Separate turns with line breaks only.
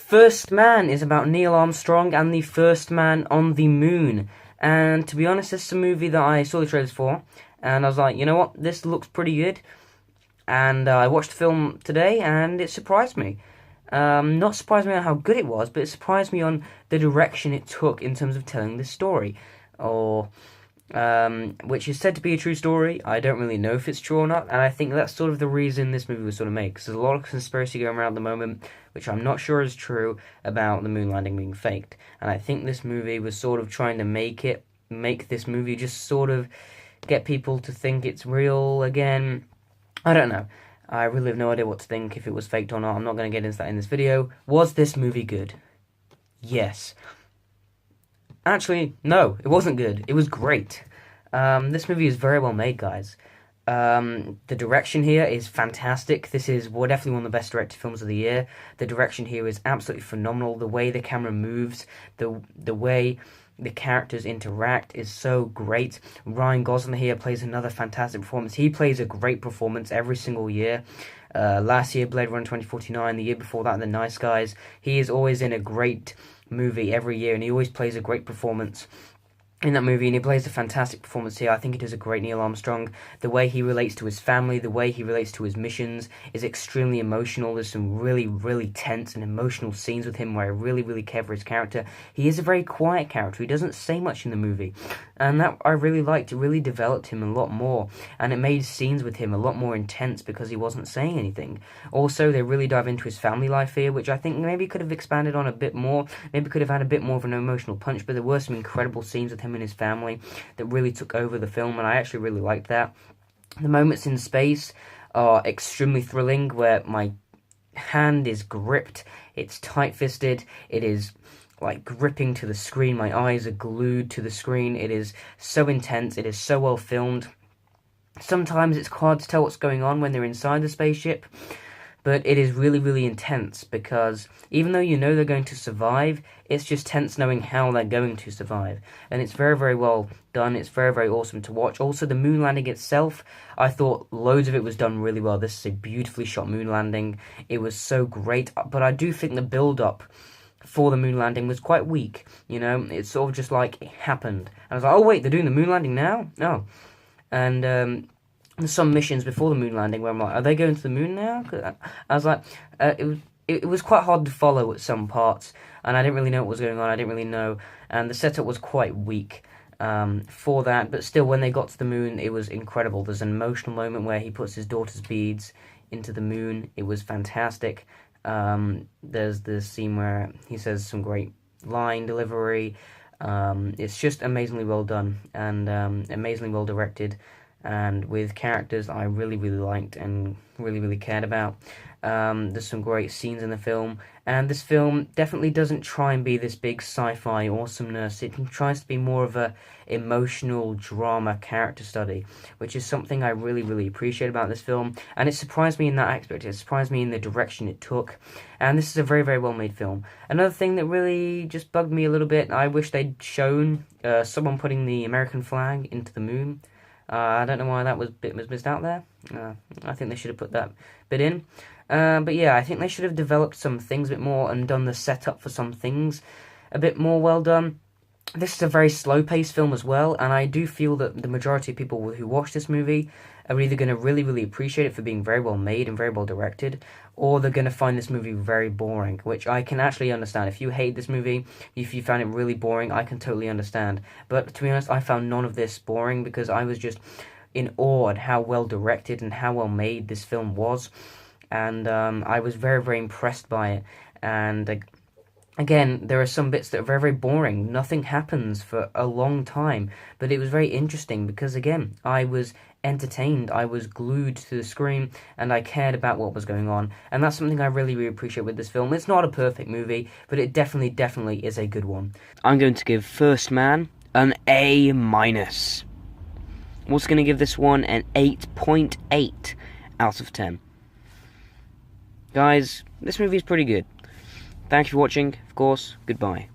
First Man is about Neil Armstrong and the first man on the moon. And to be honest, this is a movie that I saw the trailers for, and I was like, you know what, this looks pretty good. And I watched the film today, and it surprised me. Not surprised me on how good it was, but it surprised me on the direction it took in terms of telling the story. Which is said to be a true story. I don't really know if it's true or not, and I think that's sort of the reason this movie was sort of made, because there's a lot of conspiracy going around at the moment, which I'm not sure is true, about the moon landing being faked, and I think this movie was sort of trying to make this movie just sort of get people to think it's real again. I don't know. I really have no idea what to think, if it was faked or not. I'm not going to get into that in this video. Was this movie good? Yes. Actually, no, it wasn't good. It was great. This movie is very well made, guys. The direction here is fantastic. This is definitely one of the best directed films of the year. The direction here is absolutely phenomenal. The way the camera moves, the way the characters interact is so great. Ryan Gosling here plays another fantastic performance. He plays a great performance every single year. Last year, Blade Runner 2049. The year before that, The Nice Guys. He is always in a great movie every year, and he always plays a great performance in that movie, and he plays a fantastic performance here. I think he does a great Neil Armstrong. The way he relates to his family, the way he relates to his missions is extremely emotional. There's some really, really tense and emotional scenes with him where I really, really care for his character. He is a very quiet character. He doesn't say much in the movie, and that I really liked. It really developed him a lot more, and it made scenes with him a lot more intense because he wasn't saying anything. Also, they really dive into his family life here, which I think maybe could have expanded on a bit more. Maybe could have had a bit more of an emotional punch, but there were some incredible scenes with him and his family that really took over the film, and I actually really liked that. The moments in space are extremely thrilling, where my hand is gripped, it's tight-fisted, it is like gripping to the screen, my eyes are glued to the screen, it is so intense, it is so well filmed. Sometimes it's hard to tell what's going on when they're inside the spaceship, but it is really, really intense, because even though you know they're going to survive, it's just tense knowing how they're going to survive. And it's very, very well done. It's very, very awesome to watch. Also, the moon landing itself, I thought loads of it was done really well. This is a beautifully shot moon landing. It was so great, but I do think the build-up for the moon landing was quite weak. You know, it's sort of just like it happened. And I was like, oh wait, they're doing the moon landing now? Oh. And there's some missions before the moon landing where I'm like, are they going to the moon now? I was like, it was quite hard to follow at some parts, and I didn't really know what was going on. I didn't really know, and the setup was quite weak for that. But still, when they got to the moon, it was incredible. There's an emotional moment where he puts his daughter's beads into the moon. It was fantastic. There's the scene where he says some great line delivery. It's just amazingly well done and amazingly well directed, and with characters I really, really liked and really, really cared about. There's some great scenes in the film, and this film definitely doesn't try and be this big sci-fi awesomeness. It tries to be more of a emotional drama character study, which is something I really, really appreciate about this film, and it surprised me in that aspect. It surprised me in the direction it took, and this is a very, very well made film. Another thing that really just bugged me a little bit, I wish they'd shown someone putting the American flag into the moon. I don't know why that bit was missed out there. I think they should have put that bit in. But yeah, I think they should have developed some things a bit more and done the setup for some things a bit more well done. This is a very slow-paced film as well, and I do feel that the majority of people who watch this movie are either going to really, really appreciate it for being very well made and very well directed, or they're going to find this movie very boring, which I can actually understand. If you hate this movie, if you found it really boring, I can totally understand. But to be honest, I found none of this boring, because I was just in awe at how well directed and how well made this film was, and I was very, very impressed by it. And again, there are some bits that are very, very boring. Nothing happens for a long time, but it was very interesting because, again, I was entertained, I was glued to the screen, and I cared about what was going on, and that's something I really, really appreciate with this film. It's not a perfect movie, but it definitely, definitely is a good one. I'm going to give First Man an A-. I'm also going to give this one an 8.8 out of 10. Guys, this movie is pretty good. Thank you for watching, of course, goodbye.